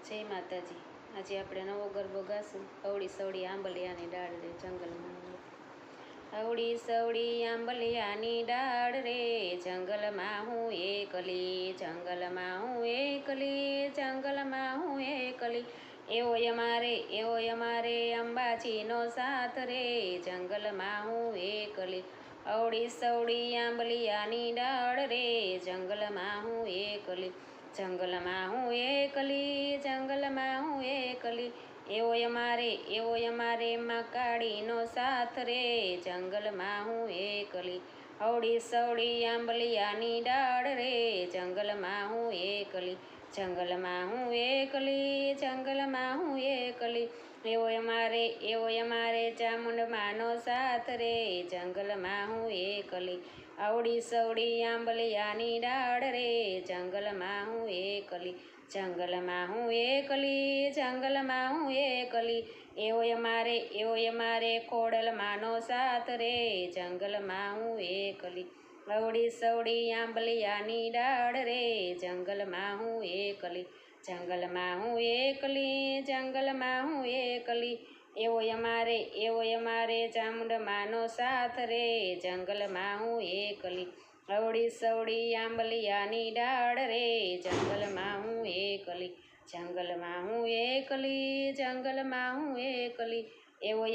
જય માતાજી। આજે આપણે નવો ગરબો ગાશું। અવળી સવળી આંબલિયાની ડાળ રે જંગલમાં, અવળી સવળી આંબલિયાની ડાળ રે જંગલમાં હું એકલી, જંગલમાં હું એકલી, જંગલમાં હું એકલી, એવો અમારે અંબાજીનો સાથ રે જંગલમાં હું એકલી, અવળી સવળી આંબલિયાની ડાળ રે જંગલમાં હું એકલી, જંગલમાં હું એકલી, જંગલમાં હું એકલી, એવો અમારે મકાડીનો સાથ રે જંગલમાં હું એકલી, અવળી સવળી આંબલિયાની ડાળ રે જંગલમાં હું એકલી, જંગલમાં હું એકલી, જંગલમાં હું એકલી, એવો અમારે ચામુંડમાનો સાથ રે જંગલમાં હું એકલી, અવળી સવળી આંબલિયાની ડાળ રે જંગલમાં હું એકલી, જંગલમાં હું એકલી, જંગલમાં હું એકલી, એવો અમારે ખોડલમાંનો સાથ રે જંગલમાં હું એકલી, અવળી સવળી આંબલિયાની ડાળ રે જંગલમાં હું એકલી, જંગલમાં હું એકલી, જંગલમાં હું એકલી, એવો અમારે ચામુંડમાનો સાથ રે જંગલમાં હું એકલી, અવળી સવળી આંબલિયાની ડાળ રે જંગલમાં હું એકલી, જંગલમાં હું એકલી, જંગલમાં હું એકલી, એવો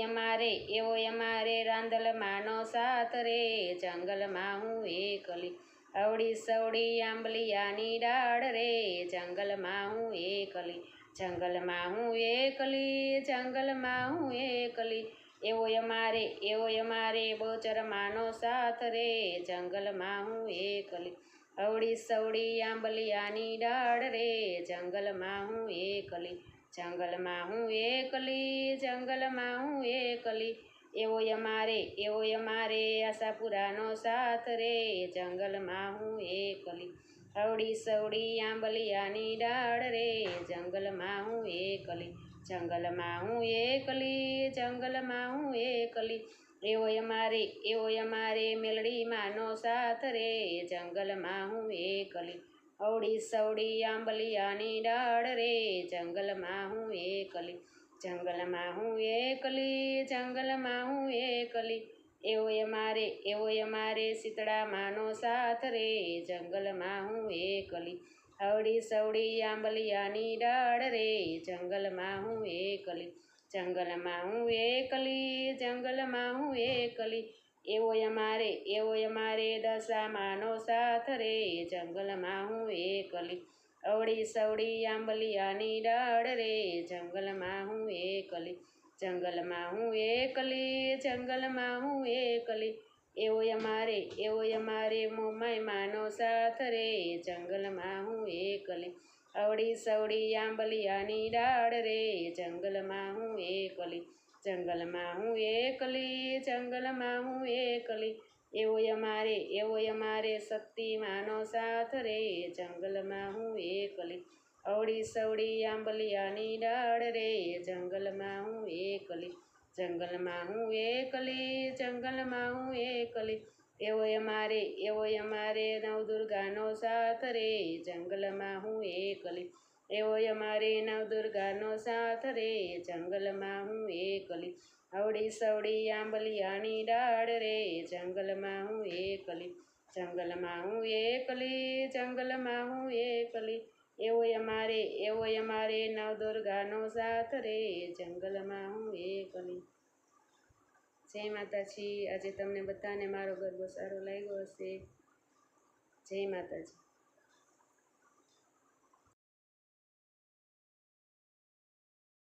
અમારે રાંદલમાંનો સાથ રે જંગલમાં હું એકલી, અવળી સવળી આંબલિયાની ડાળ રે જંગલમાં હું એકલી, જંગલમાં હું એકલી, જંગલમાં હું એકલી, એવો અમારે બોચરમાંનો સાથ રે જંગલમાં હું એકલી, અવળી સવળી આંબલિયાની ડાળ રે જંગલમાં હું એકલી, જંગલમાં હું એકલી, જંગલમાં હું એકલી, એવો અમારે આશાપુરાનો સાથ રે જંગલમાં હું એકલી, અવળી સવળી આંબલિયાની ડાળ રે જંગલમાં હું એકલી, જંગલમાં હું એકલી, જંગલમાં હું એકલી, એવો અમારે મેલડીમાંનો સાથ રે જંગલમાં હું એકલી, અવળી સવળી આંબલિયાની ડાળ રે જંગલમાં હું એકલી, જંગલમાં હું એકલી, જંગલમાં હું એકલી, એવો અમારે શીતળામાંનો સાથ રે જંગલમાં હું એકલી, અવળી સવળી આંબલિયાની ડાળ રે જંગલમાં હું એકલી, જંગલમાં હું એકલી, જંગલમાં હું એકલી, એવો અમારે દશામાંનો સાથ રે જંગલમાં હું એકલી, અવળી સવળી આંબલિયાની ડાળ રે જંગલમાં હું એકલી, જંગલમાં હું એકલી, જંગલમાં હું એકલી, એવો અમારે મોમાઈમાંનો સાથ રે જંગલમાં હું એકલી, અવળી સવળી આંબલિયાની ડાળ રે જંગલમાં હું એકલી, જંગલમાં હું એકલી, જંગલમાં હું એકલી, એવો અમારે શક્તિમાંનો સાથ રે જંગલમાં હું એકલી, અવળી સવળી આંબલિયાની ડાળ રે જંગલમાં હું એકલી, જંગલમાં હું એકલી, જંગલમાં હું એકલી, એવો અમારે નવદુર્ગાનો સાથ રે જંગલમાં હું એકલી, એવો અમારે નવદુર્ગાનો સાથ રે જંગલમાં હું એકલી, અવળી સવળી આંબલિયાની ડાળ રે જંગલમાં હું એકલી, જંગલમાં હું એકલી, જંગલમાં હું એકલી, એવો અમારે નવદુર્ગાનો સાથ રે જંગલમાં હું એકલી। જય માતાજી। આજે તમને બધાને મારો ગરબો સારો લાગ્યો હશે। જય માતાજી।